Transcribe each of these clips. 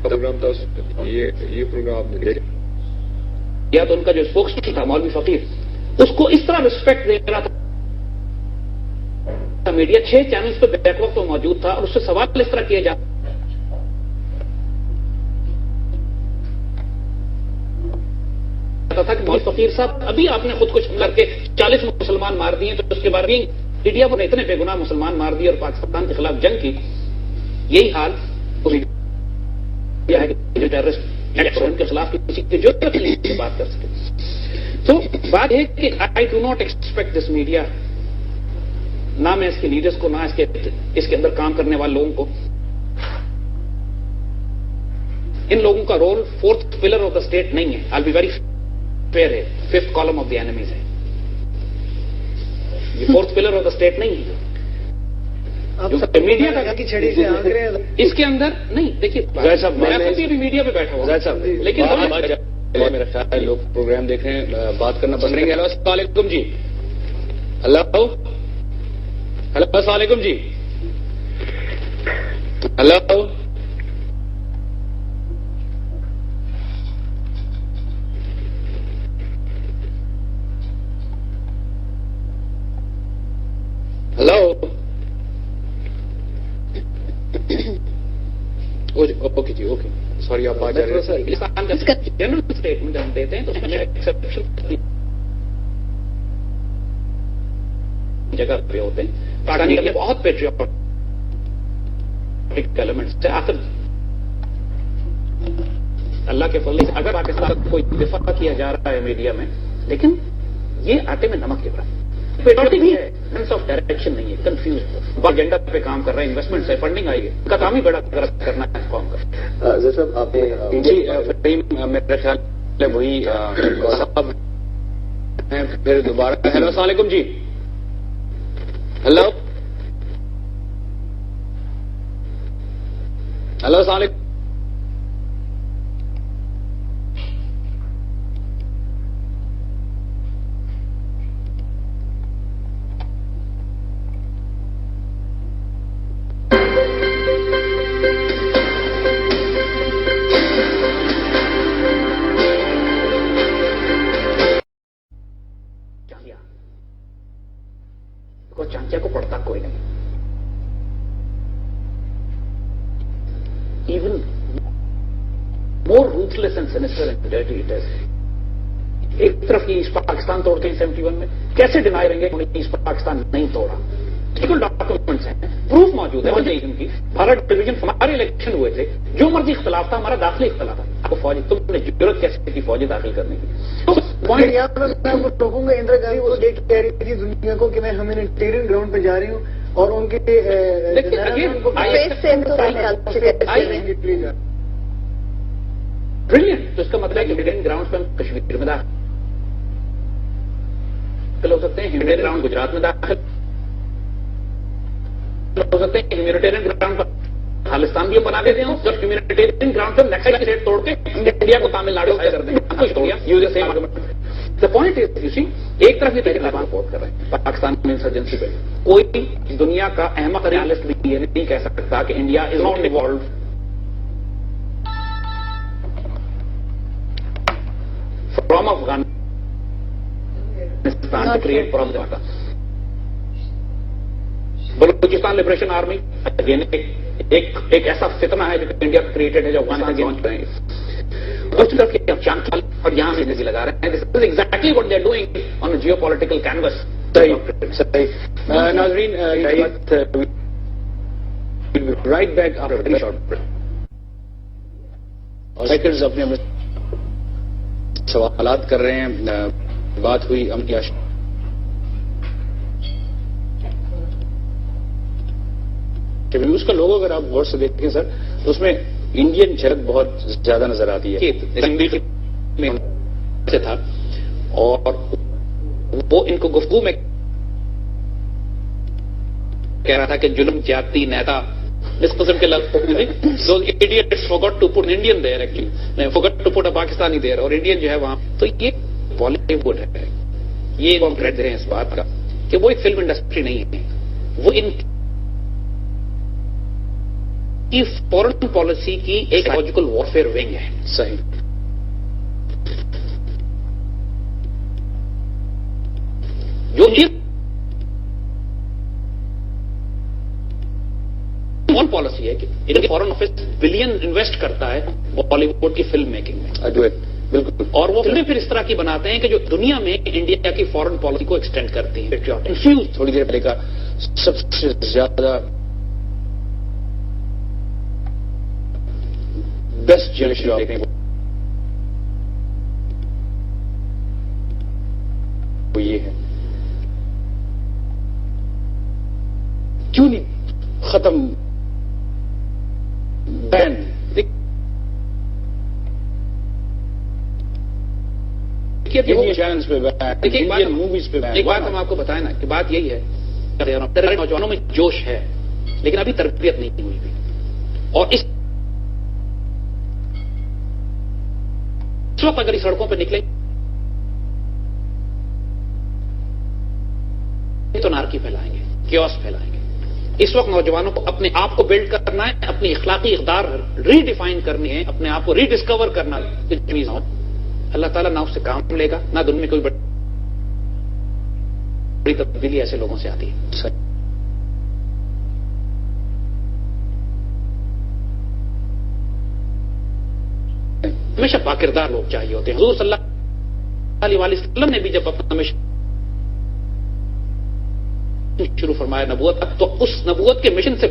Programme تھا یہ programme یا تو ان کا جو اسپوکس تھا مولوی فقیر اس کو اس طرح ریسپیکٹ دے رہا تھا میڈیا 6 چینلز پہ بیک وقت تو موجود تھا اور اس سے سوال اس طرح کیا جاتا تھا کہ مولوی فقیر صاحب ابھی آپ نے خود کچھ کر کے 40 مسلمان مار دیے تو اس کے بعد انڈیا پر اتنے بے گناہ مسلمان مار دیے اور پاکستان کے خلاف جنگ کی. یہی حال ہے کہ ٹیررسٹ ان کے خلاف کسی کی جو بات کر سکے. تو بات ہے کہ I do not expect this media, نہ میں اس کے لیڈرز کو نہ اس کے اندر کام کرنے والے لوگوں کو. ان لوگوں کا role 4th pillar of the state نہیں ہے. آئی بی ویری فیئر ہے. 5th column of the enemies ہے. یہ 4th pillar of the state نہیں ہے. میڈیا کا چھڑی سے آنکھ رہے ہیں اس کے اندر نہیں. دیکھیے بھی میڈیا پہ بیٹھا ہوا لیکن میرا خیال ہے لوگ پروگرام دیکھ رہے ہیں, بات کرنا پسند کریں گے. ہلو السلام علیکم جی. ہلو السلام علیکم جی. ہلو ہلو اوکے جی اوکے سوری آپ آ جا رہے ہیں. جنرل اسٹیٹمنٹ ہم دیتے ہیں تو جگہ پہ ہوتے ہیں. پاکستانی کے بہت پیٹریوٹک ایلیمنٹس سے آخر اللہ کے فضل سے اگر پاکستان کا کوئی دفاع کیا جا رہا ہے میڈیا میں, لیکن یہ آٹے میں نمک کے برابر پیٹریوٹک ہے. سینس آف ڈائریکشن نہیں ہے, کنفیوز ایجنڈا پہ کام کر رہے ہیں, انویسٹمنٹ ہے, فنڈنگ آئی ہے, ان کا کام ہی بڑا کرنا ہے قوم کا. صاحب آپ نے میرا خیال ہے وہی صاحب ہیں پھر دوبارہ. ہیلو السلام علیکم جی. ہلو ہلو السلام علیکم. چانچیا کو پڑھتا کوئی نہیں. Even more ruthless and sinister and dirty it is. ایک طرف کی ایسٹ پاکستان توڑتے ہیں 71 میں, کیسے ڈینائی رہیں گے انہوں نے ایسٹ پاکستان نہیں توڑا. ڈاکومنٹس ہیں, پروف موجود ہے ان کی. بھارت ڈویژن ہمارے الیکشن ہوئے تھے, جو مرضی اختلاف تھا, ہمارا داخلی اختلاف تھا. آپ کو فوج تم نے ضرورت کیسے کی فوجیں داخل کرنے کی. میں آپ کو روکوں گا. اندرا گاندھی وہ یہ کہہ رہی تھی دنیا کو کہ میں ہیومینیٹیرین گراؤنڈ پہ جا رہی ہوں اور ان کے بریلینٹ. تو اس کا مطلب ہے کہ ہیومینیٹیرین گراؤنڈ پہ ہم کشمیر میں داخل ہو سکتے ہیں, ہیومینیٹیرین گراؤنڈ گجرات میں داخل ہو سکتے ہیں, ہیومینیٹیرین گراؤنڈ پر خالستان بھی ہم بنا دیتے ہیں. جب ہیومینیٹیرین گراؤنڈ پہ نیکسٹ اسٹیٹ توڑ کے انڈیا کو تامل ناڈو سے کر دیں گے. دا پوائنٹ از یو سی, ایک طرف یہ طالبان سپورٹ کر رہے ہیں پاکستان میں انسرجنسی پہ. کوئی دنیا کا احمق ریالسٹ بھی یہ نہیں کہہ سکتا کہ India is not involved from Afghanistan to create problem. Balochistan Liberation Army ایک ایسا فتنہ ہے جو انڈیا کریٹڈ ہے, جو افغانستان کے پہنچ رہے ہیں. اور یہاں سے انرجی لگا رہے ہیں. This is exactly what they are doing on geo political canvas. ناظرین right back after short break. اور سیکنڈز اپنے سوالات کر رہے ہیں. بات ہوئی امکیاش ویوز کا لوگو, اگر آپ غور سے دیکھیں سر تو اس میں انڈین جھلک بہت زیادہ نظر آتی ہے. تھا اور وہ ان کو گفتگو میں کہہ رہا تھا کہ ظلم جاتی نیتا اس قسم کے لفظ forgot to put Indian there actually, forgot to put a Pakistani there, اور انڈین جو ہے وہاں. تو یہ بالی ووڈ ہے, یہ ہم کریڈٹ دے رہے ہیں اس بات کا. کہ وہ ایک فلم انڈسٹری نہیں ہے, وہ ان کی فورن پالیسی کی ایک لوجیکل وارفیئر ونگ ہے. صحیح. جو فورن پالیسی ہے کہ ان کی فورن آفس بلین انویسٹ کرتا ہے بالی ووڈ کی فلم میکنگ میں. بالکل. اور وہ فلمیں پھر اس طرح کی بناتے ہیں کہ جو دنیا میں انڈیا کی فورن پالیسی کو ایکسٹینڈ کرتی ہیں. کنفیوز تھوڑی دیر پہلے کا سب سے زیادہ بیسٹ جنریشن دیکھنے کو وہ یہ ہے. کیوں نہیں ختم بین چینلز پہ انڈین موویز پہ. ایک بات ہم آپ کو بتائیں نا کہ بات یہی ہے نوجوانوں میں جوش ہے لیکن ابھی تربیت نہیں ہوئی بھی. اور اس وقت اگر اس سڑکوں پہ نکلیں تو نارکی پھیلائیں گے, کیوس پھیلائیں گے. اس وقت نوجوانوں کو اپنے آپ کو بلڈ کرنا ہے, اپنی اخلاقی اقدار ری ڈیفائن کرنی ہے, اپنے آپ کو ری ڈسکور کرنا ہے. اللہ تعالیٰ نہ اس سے کام لے گا نہ دنیا میں کوئی بڑی تبدیلی ایسے لوگوں سے آتی ہے. ہمیشہ باکردار لوگ چاہیے ہوتے ہیں. حضور صلی اللہ علیہ وسلم نے بھی جب اپنا مشن شروع فرمایا نبوت تو اس نبوت کے مشن سے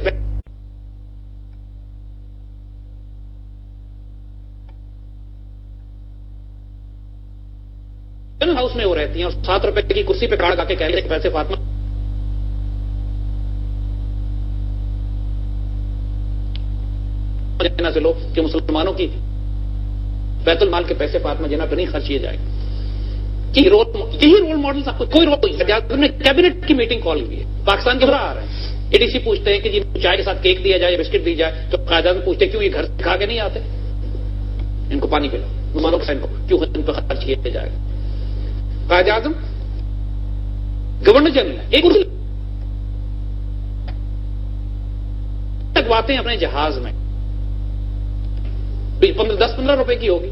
ہاؤس میں وہ رہتی ہیں اور 7 روپے کی کرسی پہ کارڈ آ کے کہہ رہے کہ پیسے فاطمہ جنا سے لو کہ مسلمانوں کی بیت المال کے پیسے فاطمہ جنا پہ نہیں خرچ کیے جائیں. یہی رول ماڈل آپ کو کوئی رول کیبنٹ کی میٹنگ کال ہوئی ہے پاکستان کے برا آ رہے ہیں. اے ڈی سی پوچھتے ہیں کہ جی چائے کے ساتھ کیک دیا جائے بسکٹ دی جائے تو قائد اعظم پوچھتے ہیں کیوں یہ گھر کھا کے نہیں آتے, ان کو پانی پلاؤ, مسلمانوں کو کیوں ان پہ خرچ کیا جائے. قائد اعظم گورنر جنرل ایک لگواتے ہیں اپنے جہاز میں 10-15 روپے کی ہوگی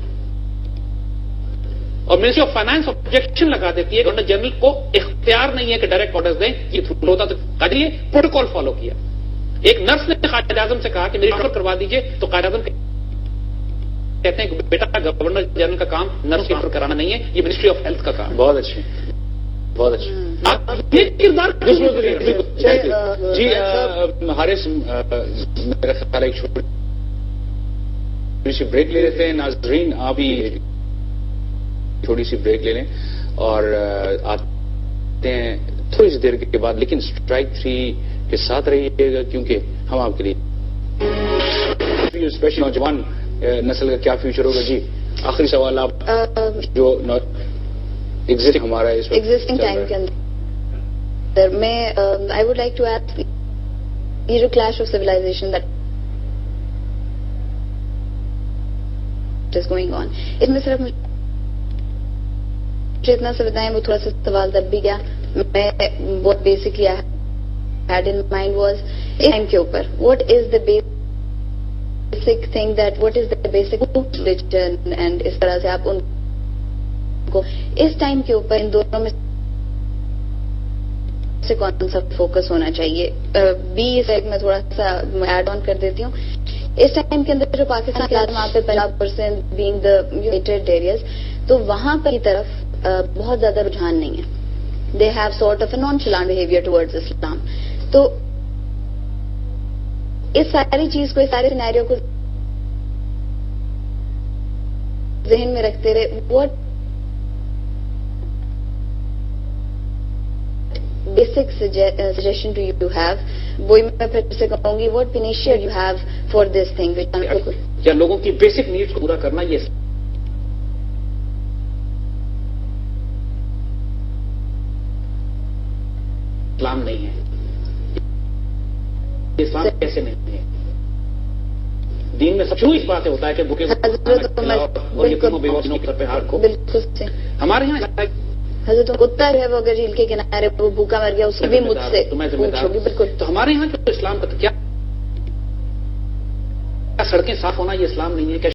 اور منسٹری آف فائنانس آبجیکشن لگا دیتی ہے. گورنر جنرل کو اختیار نہیں ہے کہ ڈائریکٹ آرڈرز دیں, یہ ہوتا تو قائد پروٹوکول فالو کیا. ایک نرس نے قائد اعظم سے کہا کہ میری ٹرانسفر کروا دیجیے تو قائد اعظم کہتے ہیں کہ بیٹا گورنر جنرل کا کام نرس ٹرانسفر کرانا نہیں ہے, یہ منسٹری آف ہیلتھ کا کام. بہت اچھے بہت اچھے. جی حارث میرا خیال ایک چھوٹی سی بریک لے لیتے ہیں. ناظرین آپ بھی چھوٹی سی بریک لے لیں اور آتے ہیں تھوڑی سی دیر کے بعد, لیکن اسٹرائک 3 کے ساتھ رہیے گا کیونکہ ہم آپ کے لیے اسپیشل نوجوان نسل کا کیا فیوچر ہوگا. جی آخری سوال آپ جو ایگزسٹنگ ہمارا ایگزسٹنگ ٹائم کے اندر میں I would like to add یہ جو clash of civilization that is going on, اس میں صرف مجھے اتنا سا بتائیں وہ تھوڑا سا سوال دب بھی گیا. میں بہت basically had in mind was time کے اوپر what is the basic thing that what is the basic religion and اس طرح سے آپ ان کو اس ٹائم کے اوپر ان دونوں میں سے کون سا فوکس ہونا چاہیے. میں تھوڑا سا ایڈ آن کر دیتی ہوں. اس ٹائم کے اندر جو پاکستان کے وہاں پہ 50% بینگ دا یونیٹڈ ایریاز تو وہاں پر کی طرف بہت زیادہ رجحان نہیں ہے. They have sort of a nonchalant behaviour towards Islam. تو اس ساری چیز کو اس سارے سینیریو کو ذہن میں رکھتے رہے what basic suggestion do you have, وہی میں پھر سے کہوں گی what initiate you have for this thing. کیا لوگوں کی بیسک نیڈس کو پورا کرنا یہ اسلام نہیں ہے. اسلام کیسے نہیں ہے؟ دین میں سب سے اس بات ہوتا ہے کہ بھوکے بالکل ہمارے یہاں حضرت کتا جو ہے وہ اگر جھیل کے کنارے وہ بھوکا مر گیا اس بھی مجھ سے بالکل. تو ہمارے یہاں جو اسلام کا کیا سڑکیں صاف ہونا یہ اسلام نہیں ہے؟ کیا